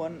1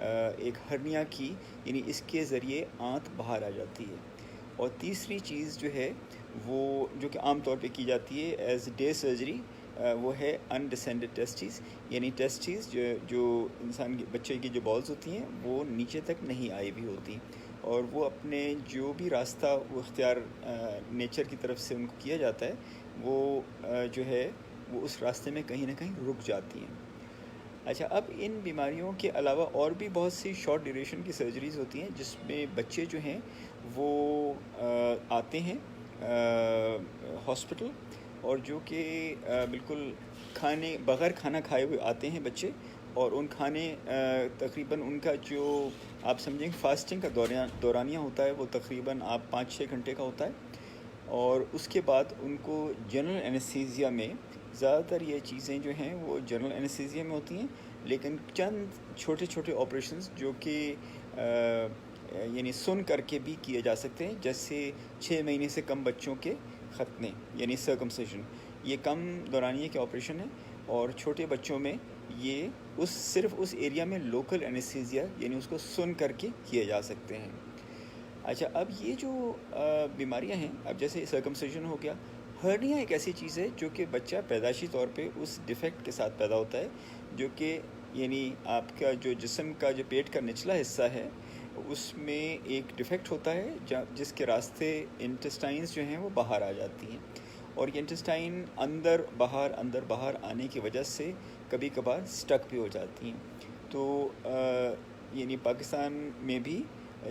ایک ہرنیا کی، یعنی اس کے ذریعے آنت باہر آ جاتی ہے. اور تیسری چیز جو ہے وہ جو کہ عام طور پہ کی جاتی ہے ایز ڈے سرجری، وہ ہے انڈسینڈڈ ٹیسٹیز، یعنی ٹیسٹیز جو انسان کے بچے کی جو بالز ہوتی ہیں وہ نیچے تک نہیں آئی ہوئی ہوتی، اور وہ اپنے جو بھی راستہ وہ اختیار نیچر کی طرف سے ان کو کیا جاتا ہے، وہ جو ہے وہ اس راستے میں کہیں نہ کہیں رک جاتی ہیں. اچھا، اب ان بیماریوں کے علاوہ اور بھی بہت سی شارٹ ڈیوریشن کی سرجریز ہوتی ہیں جس میں بچے جو ہیں وہ آتے ہیں ہاسپٹل، اور جو کہ بالکل بغیر کھانا کھائے ہوئے آتے ہیں بچے، اور ان کھانے تقریباً ان کا جو آپ سمجھیں فاسٹنگ کا دورانیہ ہوتا ہے وہ تقریباً آپ 5-6 گھنٹے کا ہوتا ہے. اور اس کے بعد ان کو جنرل انیستھیزیا میں، زیادہ تر یہ چیزیں جو ہیں وہ جنرل انیستھیزیا میں ہوتی ہیں، لیکن چند چھوٹے چھوٹے آپریشنز جو کہ یعنی سن کر کے بھی کیے جا سکتے ہیں، جیسے 6 مہینے سے کم بچوں کے ختنے یعنی سرکمسیشن، یہ کم دورانیے کے آپریشن ہیں، اور چھوٹے بچوں میں یہ صرف اس ایریا میں لوکل انیستھیزیا یعنی اس کو سن کر کے کیے جا سکتے ہیں. اچھا، اب یہ جو بیماریاں ہیں، اب جیسے سرکمسیشن ہو گیا، ہرنیا ایک ایسی چیز ہے جو کہ بچہ پیدائشی طور پہ اس ڈیفیکٹ کے ساتھ پیدا ہوتا ہے، جو کہ یعنی آپ کا جو جسم کا جو پیٹ کا نچلا حصہ ہے اس میں ایک ڈیفیکٹ ہوتا ہے جس کے راستے انٹسٹائنز جو ہیں وہ باہر آ جاتی ہیں، اور یہ انٹسٹائن اندر باہر آنے کی وجہ سے کبھی کبھار سٹک بھی ہو جاتی ہیں. تو یعنی پاکستان میں بھی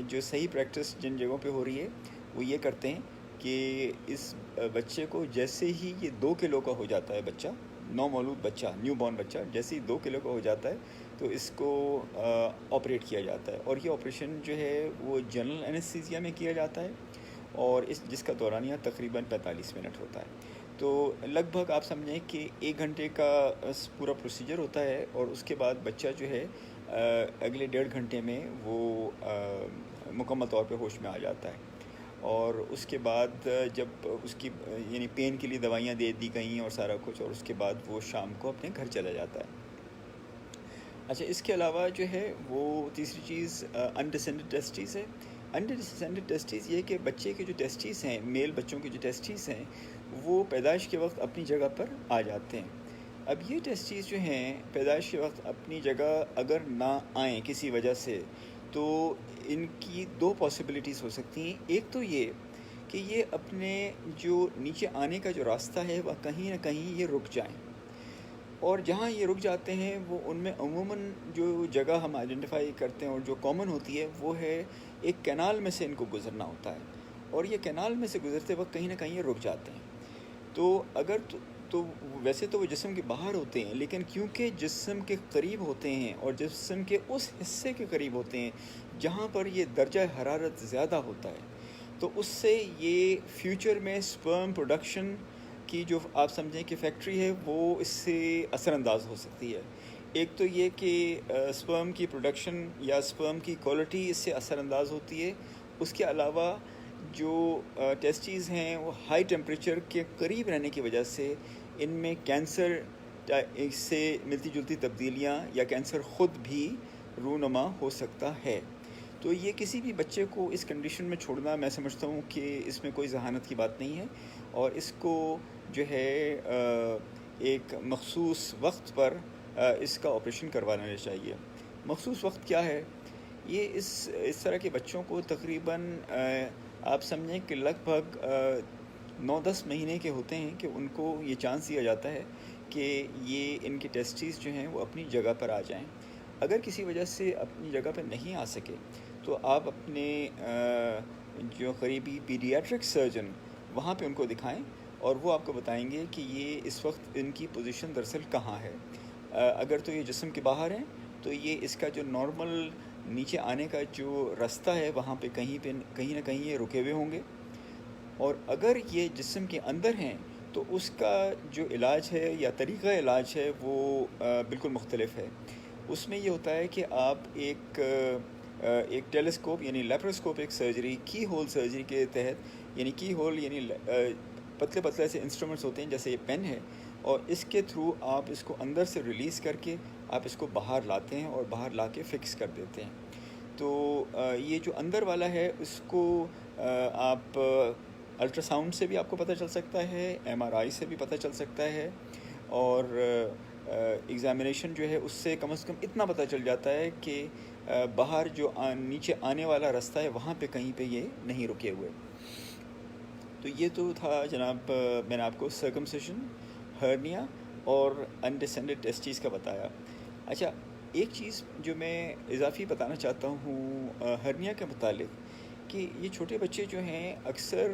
جو صحیح پریکٹس جن جگہوں پہ ہو رہی ہے وہ یہ کرتے ہیں کہ اس بچے کو جیسے ہی یہ 2 کلو کا ہو جاتا ہے بچہ، نو مولود بچہ، نیو بورن بچہ جیسے ہی 2 کلو کا ہو جاتا ہے تو اس کو آپریٹ کیا جاتا ہے، اور یہ آپریشن جو ہے وہ جنرل انیستھیزیا میں کیا جاتا ہے، اور جس کا دورانیہ تقریباً 45 منٹ ہوتا ہے. تو لگ بھگ آپ سمجھیں کہ 1 گھنٹے کا پورا پروسیجر ہوتا ہے، اور اس کے بعد بچہ جو ہے اگلے 1.5 گھنٹے میں وہ مکمل طور پہ ہوش میں آ جاتا ہے. اور اس کے بعد جب اس کی یعنی پین کے لیے دوائیاں دے دی گئیں اور سارا کچھ، اور اس کے بعد وہ شام کو اپنے گھر چلا جاتا ہے. اچھا، اس کے علاوہ جو ہے وہ تیسری چیز انڈسینڈڈ ٹیسٹیز ہے. انڈسینڈڈ ٹیسٹیز یہ کہ بچے کے جو ٹیسٹیز ہیں، میل بچوں کے جو ٹیسٹیز ہیں، وہ پیدائش کے وقت اپنی جگہ پر آ جاتے ہیں. اب یہ ٹیسٹیز جو ہیں پیدائش کے وقت اپنی جگہ اگر نہ آئیں کسی وجہ سے، تو ان کی 2 پاسبلٹیز ہو سکتی ہیں. ایک تو یہ کہ یہ اپنے جو نیچے آنے کا جو راستہ ہے وہ کہیں نہ کہیں یہ رک جائیں، اور جہاں یہ رک جاتے ہیں وہ ان میں عموماً جو جگہ ہم آئیڈینٹیفائی کرتے ہیں اور جو کامن ہوتی ہے وہ ہے ایک کینال میں سے ان کو گزرنا ہوتا ہے، اور یہ کینال میں سے گزرتے وقت کہیں نہ کہیں یہ رک جاتے ہیں. تو اگر تو ویسے تو وہ جسم کے باہر ہوتے ہیں، لیکن کیونکہ جسم کے قریب ہوتے ہیں اور جسم کے اس حصے کے قریب ہوتے ہیں جہاں پر یہ درجہ حرارت زیادہ ہوتا ہے، تو اس سے یہ فیوچر میں سپرم پروڈکشن کی جو آپ سمجھیں کہ فیکٹری ہے وہ اس سے اثر انداز ہو سکتی ہے. ایک تو یہ کہ سپرم کی پروڈکشن یا سپرم کی کوالٹی اس سے اثر انداز ہوتی ہے. اس کے علاوہ جو ٹیسٹیز ہیں وہ ہائی ٹیمپریچر کے قریب رہنے کی وجہ سے ان میں کینسر سے ملتی جلتی تبدیلیاں یا کینسر خود بھی رونما ہو سکتا ہے. تو یہ کسی بھی بچے کو اس کنڈیشن میں چھوڑنا میں سمجھتا ہوں کہ اس میں کوئی ذہانت کی بات نہیں ہے، اور اس کو جو ہے ایک مخصوص وقت پر اس کا آپریشن کروانا چاہیے. مخصوص وقت کیا ہے؟ یہ اس طرح کے بچوں کو تقریباً آپ سمجھیں کہ لگ بھگ 9-10 مہینے کے ہوتے ہیں کہ ان کو یہ چانس دیا جاتا ہے کہ یہ ان کے ٹیسٹیز جو ہیں وہ اپنی جگہ پر آ جائیں. اگر کسی وجہ سے اپنی جگہ پہ نہیں آ سکے تو آپ اپنے جو قریبی پیڈیاٹرک سرجن وہاں پہ ان کو دکھائیں، اور وہ آپ کو بتائیں گے کہ یہ اس وقت ان کی پوزیشن دراصل کہاں ہے. اگر تو یہ جسم کے باہر ہیں تو یہ اس کا جو نارمل نیچے آنے کا جو راستہ ہے وہاں پہ کہیں نہ کہیں یہ رکے ہوئے ہوں گے، اور اگر یہ جسم کے اندر ہیں تو اس کا جو علاج ہے یا طریقہ علاج ہے وہ بالکل مختلف ہے. اس میں یہ ہوتا ہے کہ آپ ایک ٹیلیسکوپ یعنی لیپروسکوپک سرجری، کی ہول سرجری کے تحت، یعنی کی ہول یعنی پتلے پتلے سے انسٹرومنٹس ہوتے ہیں جیسے یہ پین ہے، اور اس کے تھرو آپ اس کو اندر سے ریلیز کر کے آپ اس کو باہر لاتے ہیں اور باہر لا کے فکس کر دیتے ہیں. تو یہ جو اندر والا ہے اس کو آپ الٹرا ساؤنڈ سے بھی آپ کو پتہ چل سکتا ہے, ایم آر آئی سے بھی پتہ چل سکتا ہے, اور ایگزامینیشن جو ہے اس سے کم از کم اتنا پتہ چل جاتا ہے کہ باہر جو نیچے آنے والا راستہ ہے وہاں پہ کہیں پہ یہ نہیں رکے ہوئے. تو یہ تو تھا جناب, میں نے آپ کو سرکمسیشن, ہرنیا اور انڈیسینڈڈ ٹیسٹیز کا بتایا. اچھا, ایک چیز جو میں اضافی بتانا چاہتا ہوں ہرنیا کے متعلق, کہ یہ چھوٹے بچے جو ہیں اکثر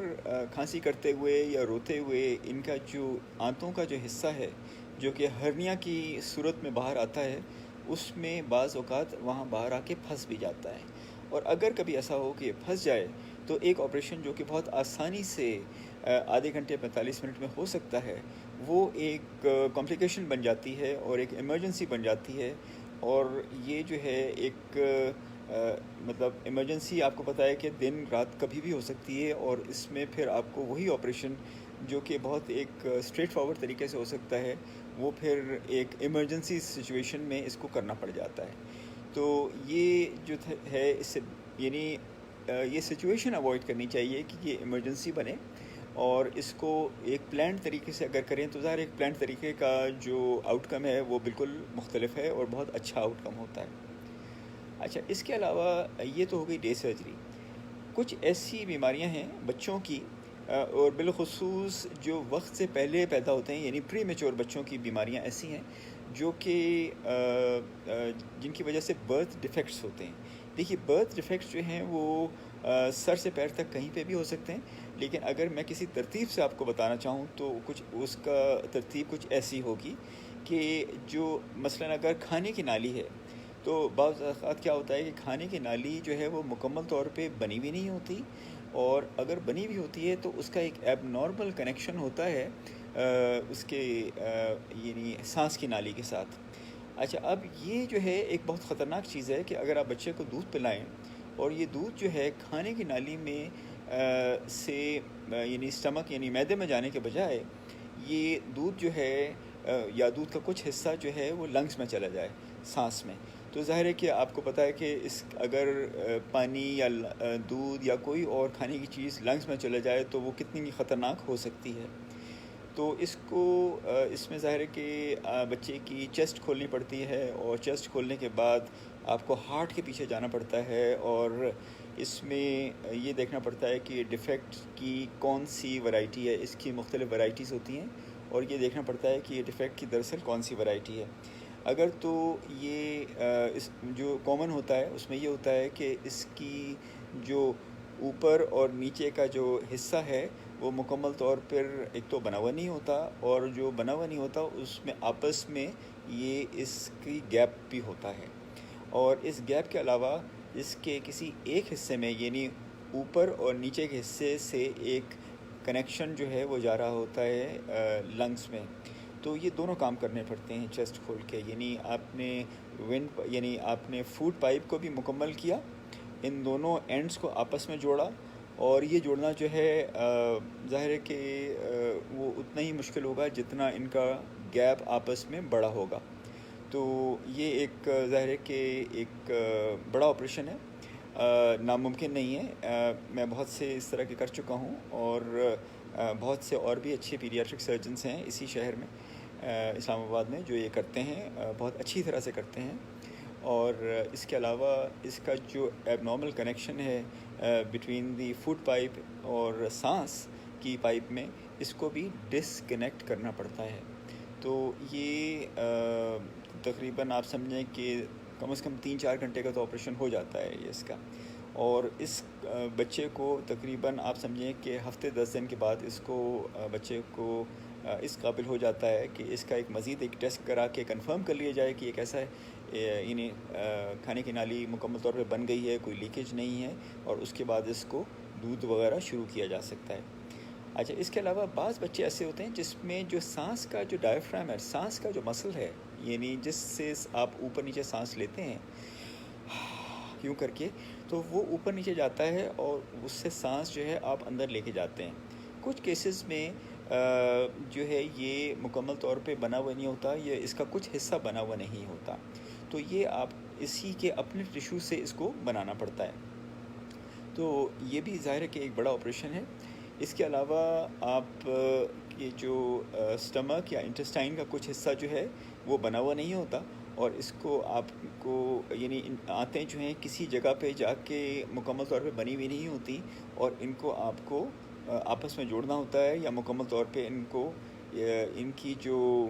کھانسی کرتے ہوئے یا روتے ہوئے ان کا جو آنتوں کا جو حصہ ہے جو کہ ہرنیا کی صورت میں باہر آتا ہے, اس میں بعض اوقات وہاں باہر آ کے پھنس بھی جاتا ہے. اور اگر کبھی ایسا ہو کہ یہ پھنس جائے تو ایک آپریشن جو کہ بہت آسانی سے آدھے گھنٹے 45 منٹ میں ہو سکتا ہے, وہ ایک کمپلیکیشن بن جاتی ہے اور ایک ایمرجنسی بن جاتی ہے. اور یہ جو ہے ایک مطلب ایمرجنسی آپ کو پتہ ہے کہ دن رات کبھی بھی ہو سکتی ہے, اور اس میں پھر آپ کو وہی آپریشن جو کہ بہت ایک اسٹریٹ فارورڈ طریقے سے ہو سکتا ہے, وہ پھر ایک ایمرجنسی سچویشن میں اس کو کرنا پڑ جاتا ہے. تو یہ جو ہے اس سے یعنی یہ سچویشن اوائڈ کرنی چاہیے کہ یہ ایمرجنسی بنے, اور اس کو ایک پلانڈ طریقے سے اگر کریں تو ظاہر ایک پلانڈ طریقے کا جو آؤٹ کم ہے وہ بالکل مختلف ہے اور بہت اچھا آؤٹ کم ہوتا ہے. اچھا, اس کے علاوہ یہ تو ہو گئی ڈے سرجری. کچھ ایسی بیماریاں ہیں بچوں کی, اور بالخصوص جو وقت سے پہلے پیدا ہوتے ہیں, یعنی پری میچور بچوں کی بیماریاں ایسی ہیں جو کہ جن کی وجہ سے برتھ ڈیفیکٹس ہوتے ہیں. دیکھیے, برتھ ڈیفیکٹس جو ہیں وہ سر سے پیر تک کہیں پہ بھی ہو سکتے ہیں, لیکن اگر میں کسی ترتیب سے آپ کو بتانا چاہوں تو کچھ اس کا ترتیب کچھ ایسی ہوگی کہ جو مثلاً اگر کھانے کی نالی ہے تو بعض اوقات کیا ہوتا ہے کہ کھانے کی نالی جو ہے وہ مکمل طور پہ بنی ہوئی نہیں ہوتی, اور اگر بنی ہوئی ہوتی ہے تو اس کا ایک ایب نارمل کنیکشن ہوتا ہے اس کے یعنی سانس کی نالی کے ساتھ. اچھا, اب یہ جو ہے ایک بہت خطرناک چیز ہے کہ اگر آپ بچے کو دودھ پلائیں اور یہ دودھ جو ہے کھانے کی نالی میں سے یعنی اسٹمک یعنی معدے میں جانے کے بجائے یہ دودھ جو ہے یا دودھ کا کچھ حصہ جو ہے وہ لنگس میں چلا جائے, سانس میں, تو ظاہر ہے کہ آپ کو پتہ ہے کہ اگر پانی یا دودھ یا کوئی اور کھانے کی چیز لنگس میں چلا جائے تو وہ کتنی خطرناک ہو سکتی ہے. تو اس میں ظاہر ہے کہ بچے کی چیسٹ کھولنی پڑتی ہے, اور چیسٹ کھولنے کے بعد آپ کو ہارٹ کے پیچھے جانا پڑتا ہے, اور اس میں یہ دیکھنا پڑتا ہے کہ یہ کی کون سی ورائٹی ہے. اس کی مختلف ورائٹیز ہوتی ہیں, اور یہ دیکھنا پڑتا ہے کہ یہ ڈیفیکٹ کی دراصل کون سی ورائٹی ہے. اگر تو یہ جو کامن ہوتا ہے اس میں یہ ہوتا ہے کہ اس کی جو اوپر اور نیچے کا جو حصہ ہے وہ مکمل طور پر ایک تو بنا ہوا نہیں ہوتا, اور جو بنا ہوا نہیں ہوتا اس میں آپس میں یہ اس کی گیپ بھی ہوتا ہے. اور اس گیپ کے علاوہ اس کے کسی ایک حصے میں یعنی اوپر اور نیچے کے حصے سے ایک کنیکشن جو ہے وہ جا رہا ہوتا ہے لنگس میں. تو یہ دونوں کام کرنے پڑتے ہیں چیسٹ کھول کے, یعنی آپ نے فوڈ پائپ کو بھی مکمل کیا, ان دونوں اینڈز کو آپس میں جوڑا, اور یہ جوڑنا جو ہے ظاہر ہے کہ وہ اتنا ہی مشکل ہوگا جتنا ان کا گیپ آپس میں بڑا ہوگا. تو یہ ایک ظاہر ہے کہ ایک بڑا آپریشن ہے, ناممکن نہیں ہے. میں بہت سے اس طرح کے کر چکا ہوں, اور بہت سے اور بھی اچھے پیڈیاٹرک سرجنز ہیں اسی شہر میں اسلام آباد میں جو یہ کرتے ہیں, بہت اچھی طرح سے کرتے ہیں. اور اس کے علاوہ اس کا جو ایب نارمل کنیکشن ہے بٹوین دی فوڈ پائپ اور سانس کی پائپ میں, اس کو بھی ڈسکنیکٹ کرنا پڑتا ہے. تو یہ تقریباً آپ سمجھیں کہ کم از کم 3-4 گھنٹے کا تو آپریشن ہو جاتا ہے یہ اس کا. اور اس بچے کو تقریباً آپ سمجھیں کہ ہفتے 10 دن کے بعد اس کو بچے کو اس قابل ہو جاتا ہے کہ اس کا ایک مزید ایک ٹیسٹ کرا کے کنفرم کر لیا جائے کہ یہ کیسا ہے, یعنی کھانے کی نالی مکمل طور پہ بن گئی ہے, کوئی لیکیج نہیں ہے, اور اس کے بعد اس کو دودھ وغیرہ شروع کیا جا سکتا ہے. اچھا, اس کے علاوہ بعض بچے ایسے ہوتے ہیں جس میں جو سانس کا جو ڈائفرام ہے, سانس کا جو مسل ہے, یعنی جس سے آپ اوپر نیچے سانس لیتے ہیں یوں کر کے, تو وہ اوپر نیچے جاتا ہے اور اس سے سانس جو ہے آپ اندر لے کے جاتے ہیں. کچھ کیسز میں جو ہے یہ مکمل طور پہ بنا ہوا نہیں ہوتا، یا اس کا کچھ حصہ بنا ہوا نہیں ہوتا، تو یہ آپ اسی کے اپنے ٹیشو سے اس کو بنانا پڑتا ہے. تو یہ بھی ظاہر ہے کہ ایک بڑا آپریشن ہے. اس کے علاوہ آپ یہ جو سٹمک یا انٹسٹائن کا کچھ حصہ جو ہے وہ بنا ہوا نہیں ہوتا، اور اس کو آپ کو یعنی آنتیں جو ہیں کسی جگہ پہ جا کے مکمل طور پہ بنی ہوئی نہیں ہوتی، اور ان کو آپ کو آپس میں جوڑنا ہوتا ہے، یا مکمل طور پہ ان کو ان کی جو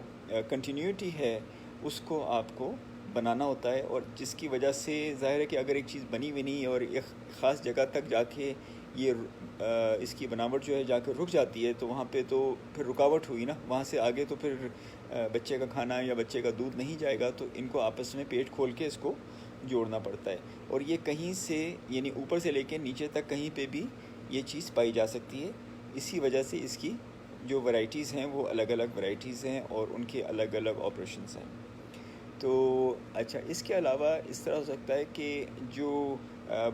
کنٹینیوٹی ہے اس کو آپ کو بنانا ہوتا ہے. اور جس کی وجہ سے ظاہر ہے کہ اگر ایک چیز بنی ہوئی نہیں اور ایک خاص جگہ تک جا کے یہ اس کی بناوٹ جو ہے جا کے رک جاتی ہے، تو وہاں پہ تو پھر رکاوٹ ہوئی نا، وہاں سے آگے تو پھر بچے کا کھانا یا بچے کا دودھ نہیں جائے گا. تو ان کو آپس میں پیٹ کھول کے اس کو جوڑنا پڑتا ہے. اور یہ کہیں سے یعنی اوپر سے لے کے نیچے تک کہیں پہ بھی یہ چیز پائی جا سکتی ہے. اسی وجہ سے اس کی جو ورائٹیز ہیں وہ الگ الگ ورائٹیز ہیں، اور ان کے الگ الگ آپریشنز ہیں. تو اچھا، اس کے علاوہ اس طرح ہو سکتا ہے کہ جو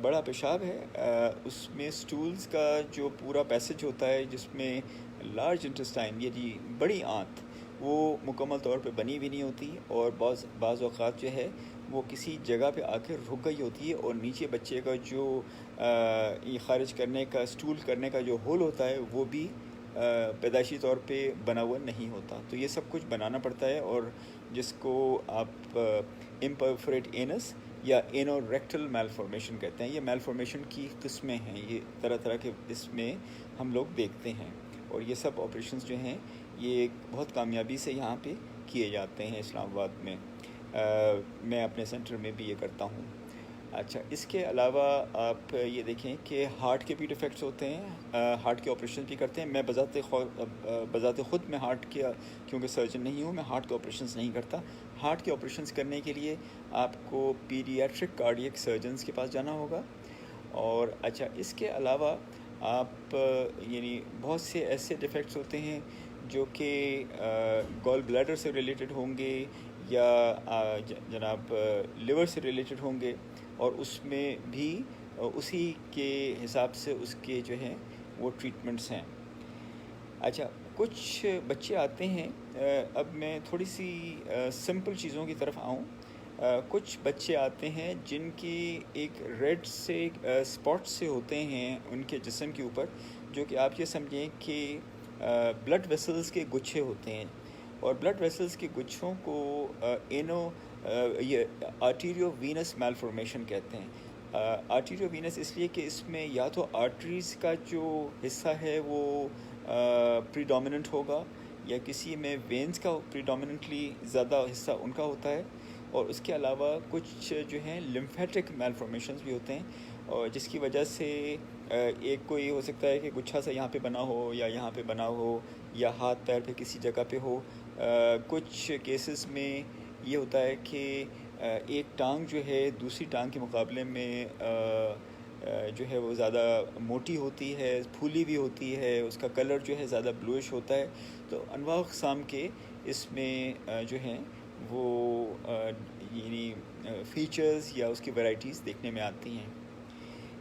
بڑا پیشاب ہے اس میں سٹولز کا جو پورا پیسج ہوتا ہے، جس میں لارج انٹسٹائن یعنی بڑی آنت وہ مکمل طور پہ بنی بھی نہیں ہوتی، اور بعض اوقات جو ہے وہ کسی جگہ پہ آ کے رک گئی ہوتی ہے، اور نیچے بچے کا جو یہ خارج کرنے کا سٹول کرنے کا جو ہول ہوتا ہے وہ بھی پیدائشی طور پہ بنا ہوا نہیں ہوتا. تو یہ سب کچھ بنانا پڑتا ہے، اور جس کو آپ امپرفوریٹ اینس یا اینو ریکٹل میل فارمیشن کہتے ہیں. یہ میل فارمیشن کی قسمیں ہیں، یہ طرح طرح کے اس میں ہم لوگ دیکھتے ہیں، اور یہ سب آپریشنز جو ہیں یہ بہت کامیابی سے یہاں پہ کیے جاتے ہیں اسلام آباد میں. میں اپنے سینٹر میں بھی یہ کرتا ہوں. اچھا، اس کے علاوہ آپ یہ دیکھیں کہ ہارٹ کے بھی ڈیفیکٹس ہوتے ہیں، ہارٹ کے آپریشن بھی کرتے ہیں. میں بذات خود میں ہارٹ کے کیونکہ سرجن نہیں ہوں، میں ہارٹ کے آپریشنز نہیں کرتا. ہارٹ کے آپریشنز کرنے کے لیے آپ کو پیڈیاٹرک کارڈیک سرجنز کے پاس جانا ہوگا. اور اچھا، اس کے علاوہ آپ یعنی بہت سے ایسے ڈیفیکٹس ہوتے ہیں جو کہ گال بلیڈر سے ریلیٹڈ ہوں گے، یا جناب لیور سے ریلیٹڈ ہوں گے، اور اس میں بھی اسی کے حساب سے اس کے جو ہیں وہ ٹریٹمنٹس ہیں. اچھا، کچھ بچے آتے ہیں، اب میں تھوڑی سی سمپل چیزوں کی طرف آؤں. کچھ بچے آتے ہیں جن کی ایک ریڈ سے اسپاٹ سے ہوتے ہیں ان کے جسم کے اوپر، جو کہ آپ یہ سمجھیں کہ بلڈ ویسلز کے گچھے ہوتے ہیں. اور بلڈ ویسلز کے گچھوں کو یہ آرٹیریو وینس میل فارمیشن کہتے ہیں. آرٹیریو وینس اس لیے کہ اس میں یا تو آرٹریز کا جو حصہ ہے وہ پریڈومیننٹ ہوگا، یا کسی میں وینز کا پریڈومیننٹلی زیادہ حصہ ان کا ہوتا ہے. اور اس کے علاوہ کچھ جو ہیں لمفیٹک میل فارمیشنز بھی ہوتے ہیں، اور جس کی وجہ سے ایک کوئی ہو سکتا ہے کہ گچھا سا یہاں پہ بنا ہو، یا یہاں پہ بنا ہو، یا ہاتھ پیر پہ کسی جگہ پہ ہو. کچھ کیسز میں یہ ہوتا ہے کہ ایک ٹانگ جو ہے دوسری ٹانگ کے مقابلے میں جو ہے وہ زیادہ موٹی ہوتی ہے، پھولی بھی ہوتی ہے، اس کا کلر جو ہے زیادہ بلوئش ہوتا ہے. تو انواع اقسام کے اس میں جو ہیں وہ یعنی فیچرز یا اس کی ورائٹیز دیکھنے میں آتی ہیں.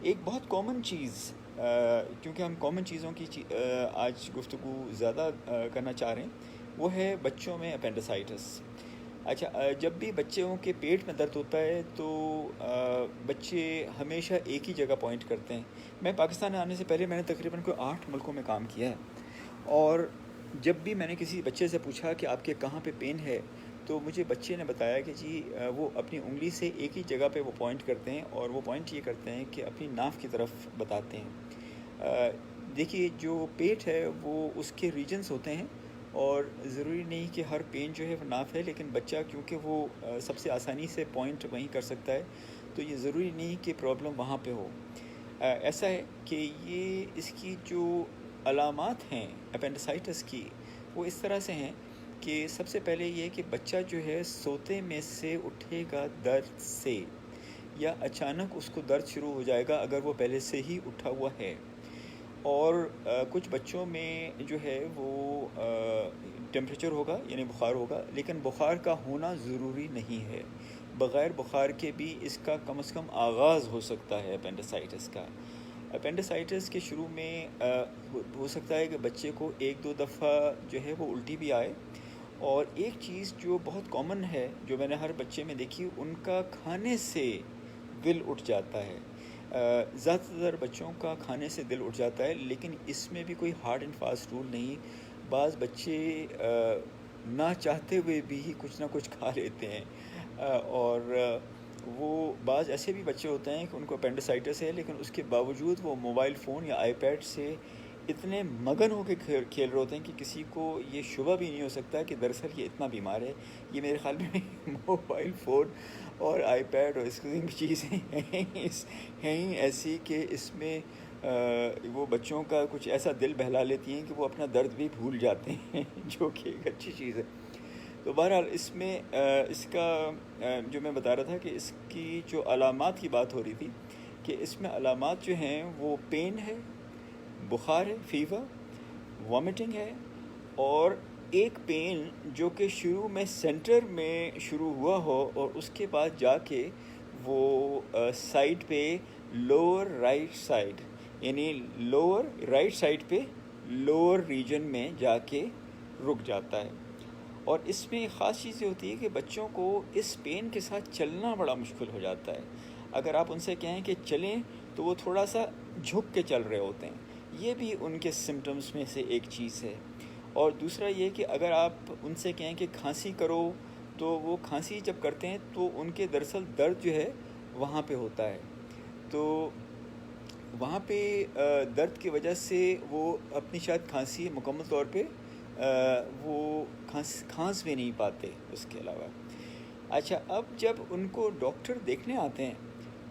ایک بہت کامن چیز، کیونکہ ہم کامن چیزوں کی آج گفتگو زیادہ کرنا چاہ رہے ہیں، وہ ہے بچوں میں اپینڈسائٹس. اچھا، جب بھی بچوں کے پیٹ میں درد ہوتا ہے تو بچے ہمیشہ ایک ہی جگہ پوائنٹ کرتے ہیں. میں پاکستان آنے سے پہلے میں نے تقریباً کوئی 8 ملکوں میں کام کیا ہے، اور جب بھی میں نے کسی بچے سے پوچھا کہ آپ کے کہاں پہ پین ہے، تو مجھے بچے نے بتایا کہ جی وہ اپنی انگلی سے ایک ہی جگہ پہ وہ پوائنٹ کرتے ہیں، اور وہ پوائنٹ یہ کرتے ہیں کہ اپنی ناف کی طرف بتاتے ہیں. دیکھیے، جو پیٹ ہے وہ اس کے ریجنز ہوتے ہیں، اور ضروری نہیں کہ ہر پین جو ہے وہ ناف ہے، لیکن بچہ کیونکہ وہ سب سے آسانی سے پوائنٹ وہیں کر سکتا ہے، تو یہ ضروری نہیں کہ پرابلم وہاں پہ ہو. ایسا ہے کہ یہ اس کی جو علامات ہیں اپینڈسائٹس کی، وہ اس طرح سے ہیں کہ سب سے پہلے یہ کہ بچہ جو ہے سوتے میں سے اٹھے گا درد سے، یا اچانک اس کو درد شروع ہو جائے گا اگر وہ پہلے سے ہی اٹھا ہوا ہے. اور کچھ بچوں میں جو ہے وہ ٹیمپریچر ہوگا یعنی بخار ہوگا، لیکن بخار کا ہونا ضروری نہیں ہے. بغیر بخار کے بھی اس کا کم از کم آغاز ہو سکتا ہے اپینڈسائٹس کا. اپینڈیسائٹس کے شروع میں ہو سکتا ہے کہ بچے کو ایک دو دفعہ جو ہے وہ الٹی بھی آئے، اور ایک چیز جو بہت کامن ہے جو میں نے ہر بچے میں دیکھی، ان کا کھانے سے دل اٹھ جاتا ہے. زیادہ تر بچوں کا کھانے سے دل اٹھ جاتا ہے، لیکن اس میں بھی کوئی ہارڈ اینڈ فاسٹ رول نہیں. بعض بچے نہ چاہتے ہوئے بھی کچھ نہ کچھ کھا لیتے ہیں، اور وہ بعض ایسے بھی بچے ہوتے ہیں کہ ان کو اپینڈیسائٹس ہے، لیکن اس کے باوجود وہ موبائل فون یا آئی پیڈ سے اتنے مگن ہو کے کھیل رہے ہوتے ہیں کہ کسی کو یہ شبہ بھی نہیں ہو سکتا کہ دراصل یہ اتنا بیمار ہے. یہ میرے خیال میں موبائل فون اور آئی پیڈ اور اس قسم کی چیزیں ہیں ہی ایسی کہ اس میں وہ بچوں کا کچھ ایسا دل بہلا لیتی ہیں کہ وہ اپنا درد بھی بھول جاتے ہیں، جو کہ ایک اچھی چیز ہے. تو بہرحال اس میں اس کا جو میں بتا رہا تھا کہ اس کی جو علامات کی بات ہو رہی تھی، کہ اس میں علامات جو ہیں وہ پین ہے، بخار ہے، فیور، وامٹنگ ہے، اور ایک پین جو کہ شروع میں سینٹر میں شروع ہوا ہو اور اس کے بعد جا کے وہ سائڈ پہ لوور رائٹ سائڈ، یعنی لوور رائٹ سائڈ پہ لوور ریجن میں جا کے رک جاتا ہے. اور اس میں ایک خاص چیز یہ ہوتی ہے کہ بچوں کو اس پین کے ساتھ چلنا بڑا مشکل ہو جاتا ہے. اگر آپ ان سے کہیں کہ چلیں تو وہ تھوڑا سا جھک کے چل رہے ہوتے ہیں. یہ بھی ان کے سمٹمز میں سے ایک چیز ہے. اور دوسرا یہ کہ اگر آپ ان سے کہیں کہ کھانسی کرو تو وہ کھانسی جب کرتے ہیں تو ان کے دراصل درد جو ہے وہاں پہ ہوتا ہے. تو وہاں پہ درد کی وجہ سے وہ اپنی شاید کھانسی مکمل طور پہ وہ کھانس بھی نہیں پاتے اس کے علاوہ. اچھا، اب جب ان کو ڈاکٹر دیکھنے آتے ہیں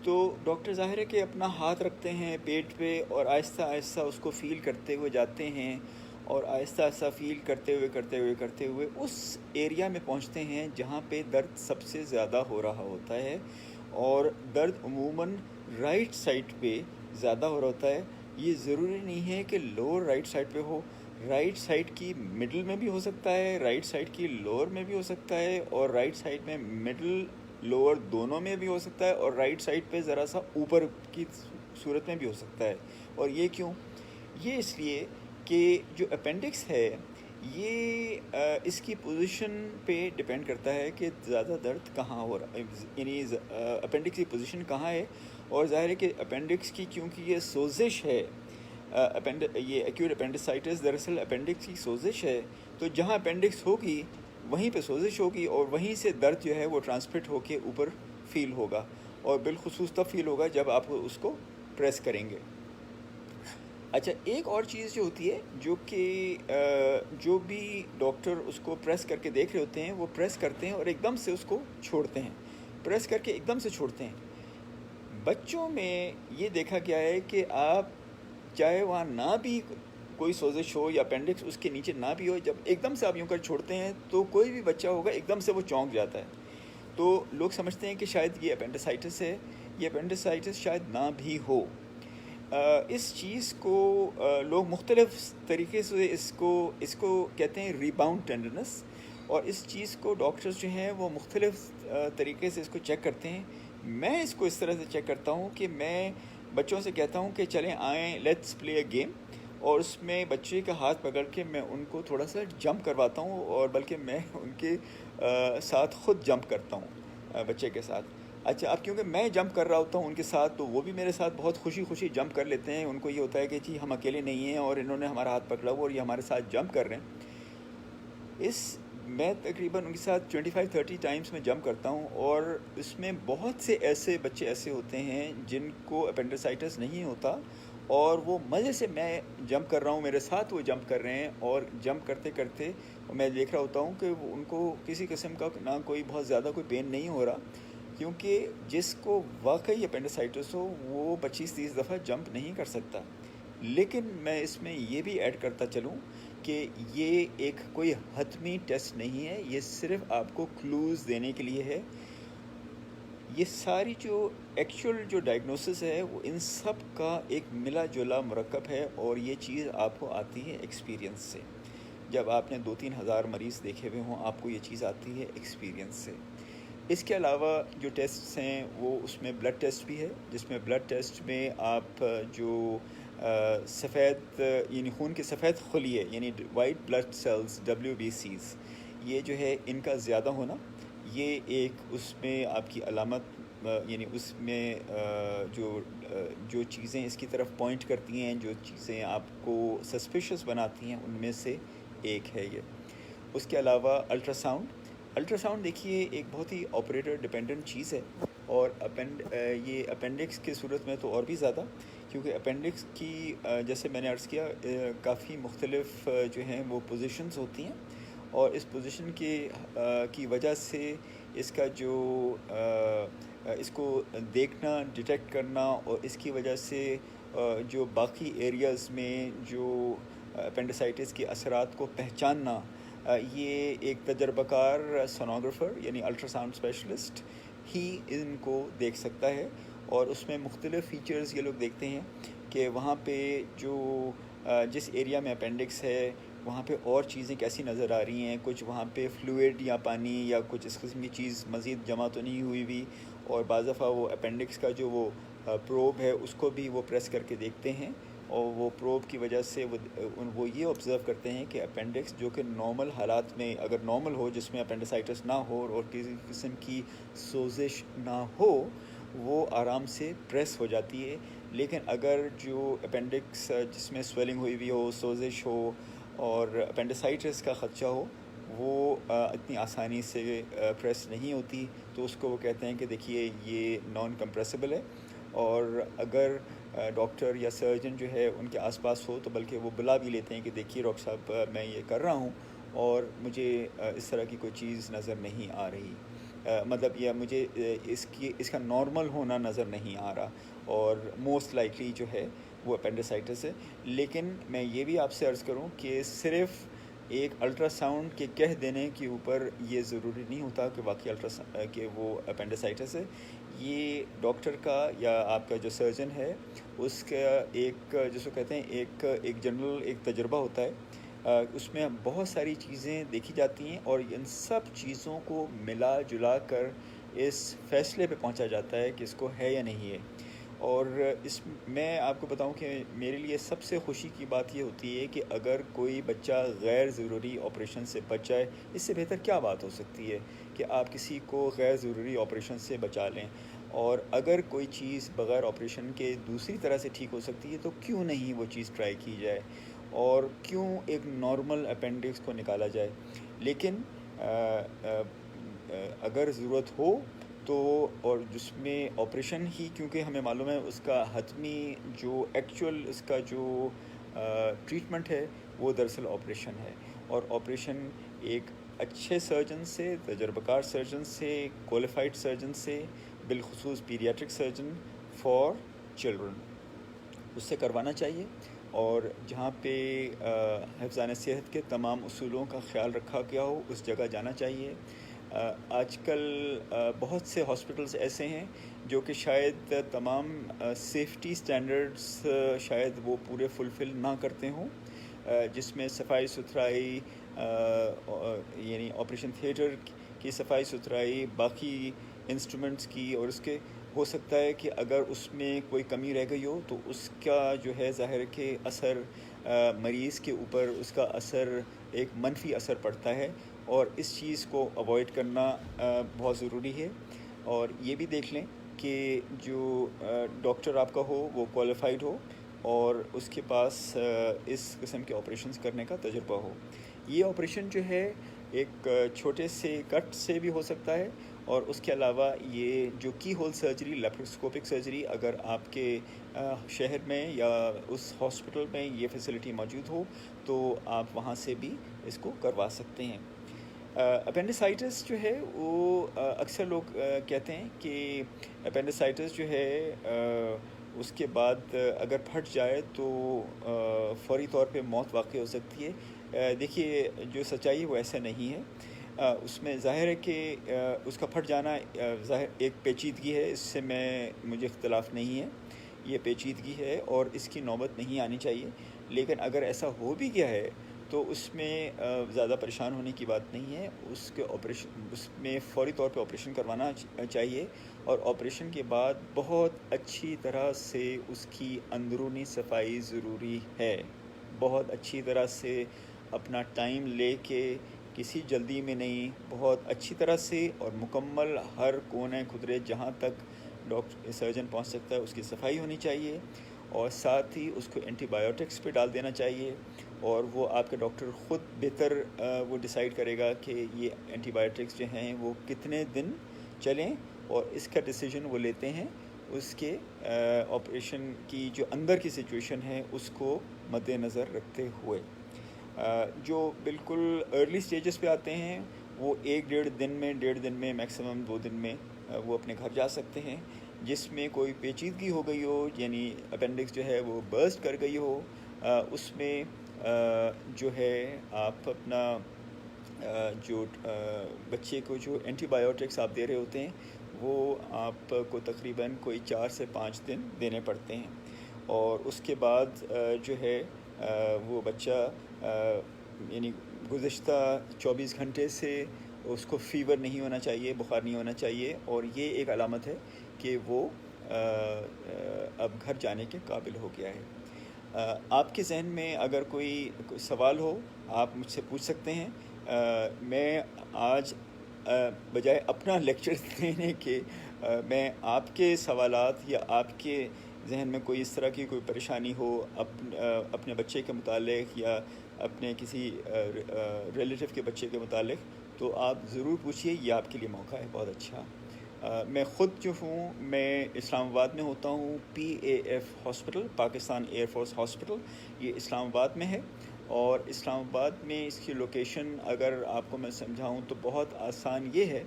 تو ڈاکٹر ظاہر ہے کہ اپنا ہاتھ رکھتے ہیں پیٹ پہ اور آہستہ آہستہ اس کو فیل کرتے ہوئے جاتے ہیں، اور آہستہ آہستہ فیل کرتے ہوئے اس ایریا میں پہنچتے ہیں جہاں پہ درد سب سے زیادہ ہو رہا ہوتا ہے. اور درد عموماً رائٹ سائڈ پہ زیادہ ہو رہا ہوتا ہے. یہ ضروری نہیں ہے کہ لوور رائٹ سائڈ پہ ہو، رائٹ سائڈ کی مڈل میں بھی ہو سکتا ہے، رائٹ سائڈ کی لوور میں بھی ہو سکتا ہے، اور رائٹ سائڈ میں مڈل لوور دونوں میں بھی ہو سکتا ہے، اور رائٹ سائڈ پہ ذرا سا اوپر کی صورت میں بھی ہو سکتا ہے. اور یہ کیوں؟ یہ اس لیے کہ جو اپینڈکس ہے یہ اس کی پوزیشن پہ ڈپینڈ کرتا ہے کہ زیادہ درد کہاں ہو رہا ہے، یعنی اپینڈکس کی پوزیشن کہاں ہے. اور ظاہر ہے کہ اپینڈکس کی کیونکہ یہ سوزش ہے، یہ ایکیوٹ اپینڈیسائٹس دراصل اپینڈکس کی سوزش ہے، تو جہاں اپینڈکس ہوگی وہیں پہ سوزش ہوگی، اور وہیں سے درد جو ہے وہ ٹرانسمٹ ہو کے اوپر فیل ہوگا، اور بالخصوص تب فیل ہوگا جب آپ اس کو پریس کریں گے. اچھا، ایک اور چیز جو ہوتی ہے جو کہ جو بھی ڈاکٹر اس کو پریس کر کے دیکھ رہے ہوتے ہیں وہ پریس کرتے ہیں اور ایک دم سے اس کو چھوڑتے ہیں، پریس کر کے ایک دم سے چھوڑتے ہیں. بچوں میں یہ دیکھا گیا ہے کہ آپ چاہے وہاں نہ بھی کوئی سوزش ہو یا اپینڈکس اس کے نیچے نہ بھی ہو، جب ایک دم سے آپ یوں کر چھوڑتے ہیں تو کوئی بھی بچہ ہوگا ایک دم سے وہ چونک جاتا ہے. تو لوگ سمجھتے ہیں کہ شاید یہ اپینڈیسائٹس ہے. یہ اپینڈیسائٹس شاید نہ بھی ہو. اس چیز کو لوگ مختلف طریقے سے اس کو کہتے ہیں ریباؤنڈ ٹینڈرنس، اور اس چیز کو ڈاکٹرز جو ہیں وہ مختلف طریقے سے اس کو چیک کرتے ہیں. میں اس کو اس طرح سے چیک کرتا ہوں کہ میں بچوں سے کہتا ہوں کہ چلیں آئیں لیٹس پلے اے گیم، اور اس میں بچے کا ہاتھ پکڑ کے میں ان کو تھوڑا سا جمپ کرواتا ہوں، اور بلکہ میں ان کے ساتھ خود جمپ کرتا ہوں بچے کے ساتھ. اچھا، اب کیونکہ میں جمپ کر رہا ہوتا ہوں ان کے ساتھ تو وہ بھی میرے ساتھ بہت خوشی جمپ کر لیتے ہیں. ان کو یہ ہوتا ہے کہ جی ہم اکیلے نہیں ہیں اور انہوں نے ہمارا ہاتھ پکڑا ہوا اور یہ ہمارے ساتھ جمپ کر رہے ہیں. میں تقریباً ان کے ساتھ 25-30 ٹائمز میں جمپ کرتا ہوں، اور اس میں بہت سے ایسے بچے ایسے ہوتے ہیں جن کو اپینڈیسائٹس نہیں ہوتا، اور وہ مزے سے میں جمپ کر رہا ہوں، میرے ساتھ وہ جمپ کر رہے ہیں، اور جمپ کرتے کرتے میں دیکھ رہا ہوتا ہوں کہ ان کو کسی قسم کا نہ کوئی بہت زیادہ کوئی پین نہیں ہو رہا. کیونکہ جس کو واقعی اپینڈیسائٹس ہو وہ 25-30 دفعہ جمپ نہیں کر سکتا. لیکن میں اس میں یہ بھی ایڈ کرتا چلوں کہ یہ ایک کوئی حتمی ٹیسٹ نہیں ہے، یہ صرف آپ کو کلوز دینے کے لیے ہے. یہ ساری جو ایکچوئل جو ڈائگنوسس ہے وہ ان سب کا ایک ملا جلا مرکب ہے، اور یہ چیز آپ کو آتی ہے ایکسپیرینس سے. جب آپ نے 2-3 ہزار مریض دیکھے ہوئے ہوں آپ کو یہ چیز آتی ہے ایکسپیرینس سے. اس کے علاوہ جو ٹیسٹس ہیں وہ اس میں بلڈ ٹیسٹ بھی ہے، جس میں بلڈ ٹیسٹ میں آپ جو سفید یعنی خون کے سفید خلیے یعنی وائٹ بلڈ سیلز WBCs، یہ جو ہے ان کا زیادہ ہونا، یہ ایک اس میں آپ کی علامت یعنی اس میں جو چیزیں اس کی طرف پوائنٹ کرتی ہیں، جو چیزیں آپ کو سسپیشس بناتی ہیں، ان میں سے ایک ہے یہ۔ اس کے علاوہ الٹرا ساؤنڈ دیکھیے ایک بہت ہی آپریٹر ڈیپینڈنٹ چیز ہے، اور یہ اپینڈکس کی صورت میں تو اور بھی زیادہ، کیونکہ اپینڈکس کی جیسے میں نے عرض کیا کافی مختلف جو ہیں وہ پوزیشنز ہوتی ہیں، اور اس پوزیشن کی وجہ سے اس کا جو اس کو دیکھنا، ڈیٹیکٹ کرنا، اور اس کی وجہ سے جو باقی ایریاز میں جو اپینڈیسائٹس کے اثرات کو پہچاننا، یہ ایک تجربہ کار سونوگرافر یعنی الٹرا ساؤنڈ اسپیشلسٹ ہی ان کو دیکھ سکتا ہے، اور اس میں مختلف فیچرز یہ لوگ دیکھتے ہیں کہ وہاں پہ جو جس ایریا میں اپینڈکس ہے وہاں پہ اور چیزیں کیسی نظر آ رہی ہیں، کچھ وہاں پہ فلوئڈ یا پانی یا کچھ اس قسم کی چیز مزید جمع تو نہیں ہوئی ہوئی، اور بعض دفعہ وہ اپینڈکس کا جو وہ پروب ہے اس کو بھی وہ پریس کر کے دیکھتے ہیں، اور وہ پروب کی وجہ سے وہ یہ آبزرو کرتے ہیں کہ اپینڈکس جو کہ نارمل حالات میں اگر نارمل ہو، جس میں اپینڈیسائٹس نہ ہو اور کسی قسم کی سوزش نہ ہو، وہ آرام سے پریس ہو جاتی ہے، لیکن اگر جو اپینڈکس جس میں سویلنگ ہوئی ہوئی ہو، سوزش ہو اور اپینڈیسائٹس کا خدشہ ہو، وہ اتنی آسانی سے پریس نہیں ہوتی، تو اس کو وہ کہتے ہیں کہ دیکھیے یہ نان کمپریسیبل ہے، اور اگر ڈاکٹر یا سرجن جو ہے ان کے آس پاس ہو تو بلکہ وہ بلا بھی لیتے ہیں کہ دیکھیے ڈاکٹر صاحب میں یہ کر رہا ہوں اور مجھے اس طرح کی کوئی چیز نظر نہیں آ رہی، مطلب یا مجھے اس کا نارمل ہونا نظر نہیں آ رہا، اور موسٹ لائکلی جو ہے وہ اپینڈیسائٹس ہے۔ لیکن میں یہ بھی آپ سے عرض کروں کہ صرف ایک الٹرا ساؤنڈ کے کہہ دینے کے اوپر یہ ضروری نہیں ہوتا کہ واقعی کہ وہ اپینڈیسائٹس ہے، یہ ڈاکٹر کا یا آپ کا جو سرجن ہے اس کا ایک جس کو کہتے ہیں ایک جنرل ایک تجربہ ہوتا ہے، اس میں بہت ساری چیزیں دیکھی جاتی ہیں، اور ان سب چیزوں کو ملا جلا کر اس فیصلے پہ پہنچا جاتا ہے کہ اس کو ہے یا نہیں ہے۔ اور میں آپ کو بتاؤں کہ میرے لیے سب سے خوشی کی بات یہ ہوتی ہے کہ اگر کوئی بچہ غیر ضروری آپریشن سے بچ جائے، اس سے بہتر کیا بات ہو سکتی ہے کہ آپ کسی کو غیر ضروری آپریشن سے بچا لیں، اور اگر کوئی چیز بغیر آپریشن کے دوسری طرح سے ٹھیک ہو سکتی ہے تو کیوں نہیں وہ چیز ٹرائی کی جائے، اور کیوں ایک نارمل اپینڈکس کو نکالا جائے۔ لیکن اگر ضرورت ہو تو، اور جس میں آپریشن ہی، کیونکہ ہمیں معلوم ہے اس کا حتمی جو ایکچوئل اس کا جو ٹریٹمنٹ ہے وہ دراصل آپریشن ہے، اور آپریشن ایک اچھے سرجن سے، تجربہ کار سرجن سے، کوالیفائڈ سرجن سے، بالخصوص پیڈیاٹرک سرجن فار چلڈرن، اس سے کروانا چاہیے، اور جہاں پہ حفظان صحت کے تمام اصولوں کا خیال رکھا گیا ہو اس جگہ جانا چاہیے۔ آج کل بہت سے ہاسپٹلس ایسے ہیں جو کہ شاید تمام سیفٹی سٹینڈرڈز شاید وہ پورے فلفل نہ کرتے ہوں، جس میں صفائی ستھرائی یعنی آپریشن تھیٹر کی صفائی ستھرائی، باقی انسٹرومنٹس کی، اور اس کے ہو سکتا ہے کہ اگر اس میں کوئی کمی رہ گئی ہو تو اس کا جو ہے ظاہر کہ اثر مریض کے اوپر اس کا اثر ایک منفی اثر پڑتا ہے، اور اس چیز کو اوائڈ کرنا بہت ضروری ہے۔ اور یہ بھی دیکھ لیں کہ جو ڈاکٹر آپ کا ہو وہ کوالیفائڈ ہو اور اس کے پاس اس قسم کے آپریشنز کرنے کا تجربہ ہو۔ یہ آپریشن جو ہے ایک چھوٹے سے کٹ سے بھی ہو سکتا ہے، اور اس کے علاوہ یہ جو کی ہول سرجری، لیپروسکوپک سرجری، اگر آپ کے شہر میں یا اس ہاسپٹل میں یہ فیسلٹی موجود ہو تو آپ وہاں سے بھی اس کو کروا سکتے ہیں۔ اپینڈیسائٹس جو ہے وہ اکثر لوگ کہتے ہیں کہ اپینڈیسائٹس جو ہے اس کے بعد اگر پھٹ جائے تو فوری طور پہ موت واقع ہو سکتی ہے۔ دیکھیے جو سچائی وہ ایسا نہیں ہے، اس میں ظاہر ہے کہ اس کا پھٹ جانا ظاہر ایک پیچیدگی ہے، اس سے مجھے اختلاف نہیں ہے، یہ پیچیدگی ہے اور اس کی نوبت نہیں آنی چاہیے، لیکن اگر ایسا ہو بھی گیا ہے تو اس میں زیادہ پریشان ہونے کی بات نہیں ہے. اس کے اس میں فوری طور پہ آپریشن کروانا چاہیے, اور آپریشن کے بعد بہت اچھی طرح سے اس کی اندرونی صفائی ضروری ہے. بہت اچھی طرح سے اپنا ٹائم لے کے, کسی جلدی میں نہیں, بہت اچھی طرح سے اور مکمل ہر کونے خدرے جہاں تک سرجن پہنچ سکتا ہے اس کی صفائی ہونی چاہیے. اور ساتھ ہی اس کو اینٹی بایوٹکس پہ ڈال دینا چاہیے, اور وہ آپ کے ڈاکٹر خود بہتر وہ ڈیسائیڈ کرے گا کہ یہ اینٹی بایوٹکس جو ہیں وہ کتنے دن چلیں, اور اس کا ڈیسیجن وہ لیتے ہیں اس کے آپریشن کی جو اندر کی سچویشن ہے اس کو مد نظر رکھتے ہوئے. جو بالکل ارلی سٹیجز پہ آتے ہیں وہ 1-1.5 دن میں میکسیمم 2 دن میں وہ اپنے گھر جا سکتے ہیں. جس میں کوئی پیچیدگی ہو گئی ہو, یعنی اپینڈکس جو ہے وہ برسٹ کر گئی ہو, اس میں جو ہے آپ اپنا جو بچے کو جو اینٹی بایوٹکس آپ دے رہے ہوتے ہیں وہ آپ کو تقریباً کوئی 4 سے 5 دن دینے پڑتے ہیں. اور اس کے بعد جو ہے وہ بچہ یعنی گزشتہ 24 گھنٹے سے اس کو فیور نہیں ہونا چاہیے, بخار نہیں ہونا چاہیے, اور یہ ایک علامت ہے کہ وہ اب گھر جانے کے قابل ہو گیا ہے. آپ کے ذہن میں اگر کوئی سوال ہو آپ مجھ سے پوچھ سکتے ہیں. میں آج بجائے اپنا لیکچر دینے کے میں آپ کے سوالات یا آپ کے ذہن میں کوئی اس طرح کی کوئی پریشانی ہو اپنے بچے کے متعلق یا اپنے کسی ریلیٹو کے بچے کے متعلق, تو آپ ضرور پوچھیے. یہ آپ کے لیے موقع ہے بہت اچھا. میں خود جو ہوں میں اسلام آباد میں ہوتا ہوں. PAF hospital, Pakistan air force hospital, یہ اسلام آباد میں ہے. اور اسلام آباد میں اس کی لوکیشن اگر آپ کو میں سمجھاؤں تو بہت آسان یہ ہے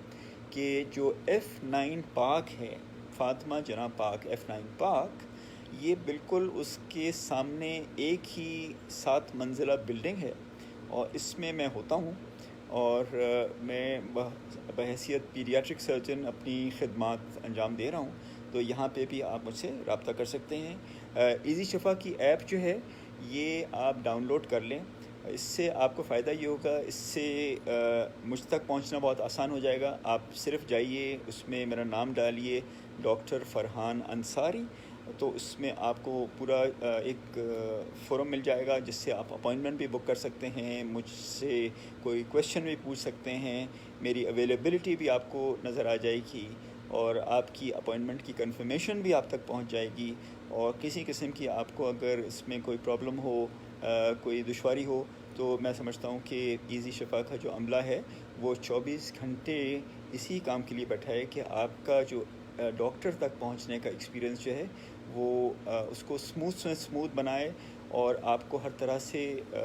کہ جو F9 پارک ہے, فاطمہ جناح پارک, F9 پارک, یہ بالکل اس کے سامنے ایک ہی 7 منزلہ بلڈنگ ہے, اور اس میں ہوتا ہوں. اور میں بحیثیت پیڈیاٹرک سرجن اپنی خدمات انجام دے رہا ہوں. تو یہاں پہ بھی آپ مجھ سے رابطہ کر سکتے ہیں. ایزی شفا کی ایپ جو ہے یہ آپ ڈاؤن لوڈ کر لیں. اس سے آپ کو فائدہ یہ ہوگا, اس سے مجھ تک پہنچنا بہت آسان ہو جائے گا. آپ صرف جائیے, اس میں میرا نام ڈالیے ڈاکٹر فرحان انصاری, تو اس میں آپ کو پورا ایک فورم مل جائے گا جس سے آپ اپوائنٹمنٹ بھی بک کر سکتے ہیں, مجھ سے کوئی کویشچن بھی پوچھ سکتے ہیں, میری اویلیبلٹی بھی آپ کو نظر آ جائے گی, اور آپ کی اپوائنٹمنٹ کی کنفرمیشن بھی آپ تک پہنچ جائے گی. اور کسی قسم کی آپ کو اگر اس میں کوئی پرابلم ہو, کوئی دشواری ہو, تو میں سمجھتا ہوں کہ ایزی شفا کا جو عملہ ہے وہ 24 گھنٹے اسی کام کے لیے بیٹھا ہے کہ آپ کا جو ڈاکٹر تک پہنچنے کا ایکسپیرینس جو ہے وہ اس کو سموتھ بنائے, اور آپ کو ہر طرح سے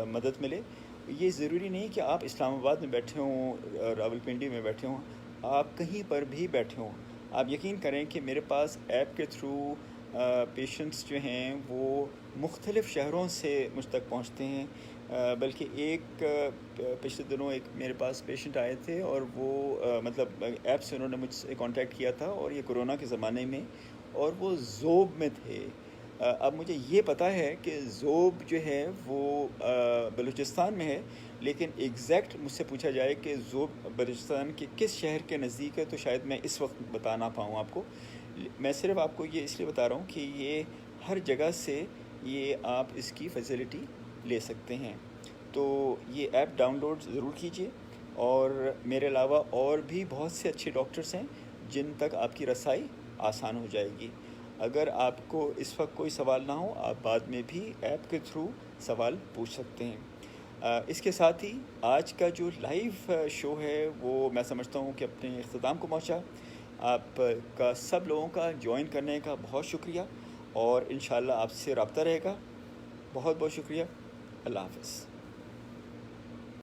مدد ملے. یہ ضروری نہیں کہ آپ اسلام آباد میں بیٹھے ہوں, راولپنڈی میں بیٹھے ہوں, آپ کہیں پر بھی بیٹھے ہوں. آپ یقین کریں کہ میرے پاس ایپ کے تھرو پیشنٹس جو ہیں وہ مختلف شہروں سے مجھ تک پہنچتے ہیں. بلکہ ایک پچھلے دنوں ایک میرے پاس پیشنٹ آئے تھے, اور وہ مطلب ایپ سے انہوں نے مجھ سے کانٹیکٹ کیا تھا, اور یہ کرونا کے زمانے میں, اور وہ ذوب میں تھے. اب مجھے یہ پتہ ہے کہ ذوب جو ہے وہ بلوچستان میں ہے, لیکن ایگزیکٹ مجھ سے پوچھا جائے کہ ذوب بلوچستان کے کس شہر کے نزدیک ہے, تو شاید میں اس وقت بتا نہ پاؤں آپ کو. میں صرف آپ کو یہ اس لیے بتا رہا ہوں کہ یہ ہر جگہ سے یہ آپ اس کی فیسلٹی لے سکتے ہیں. تو یہ ایپ ڈاؤن لوڈ ضرور کیجیے. اور میرے علاوہ اور بھی بہت سے اچھے ڈاکٹرز ہیں جن تک آپ کی رسائی آسان ہو جائے گی. اگر آپ کو اس وقت کوئی سوال نہ ہو, آپ بعد میں بھی ایپ کے تھرو سوال پوچھ سکتے ہیں. اس کے ساتھ ہی آج کا جو لائیو شو ہے وہ میں سمجھتا ہوں کہ اپنے اختتام کو پہنچا. آپ کا سب لوگوں کا جوائن کرنے کا بہت شکریہ, اور انشاءاللہ آپ سے رابطہ رہے گا. بہت بہت شکریہ. اللہ حافظ.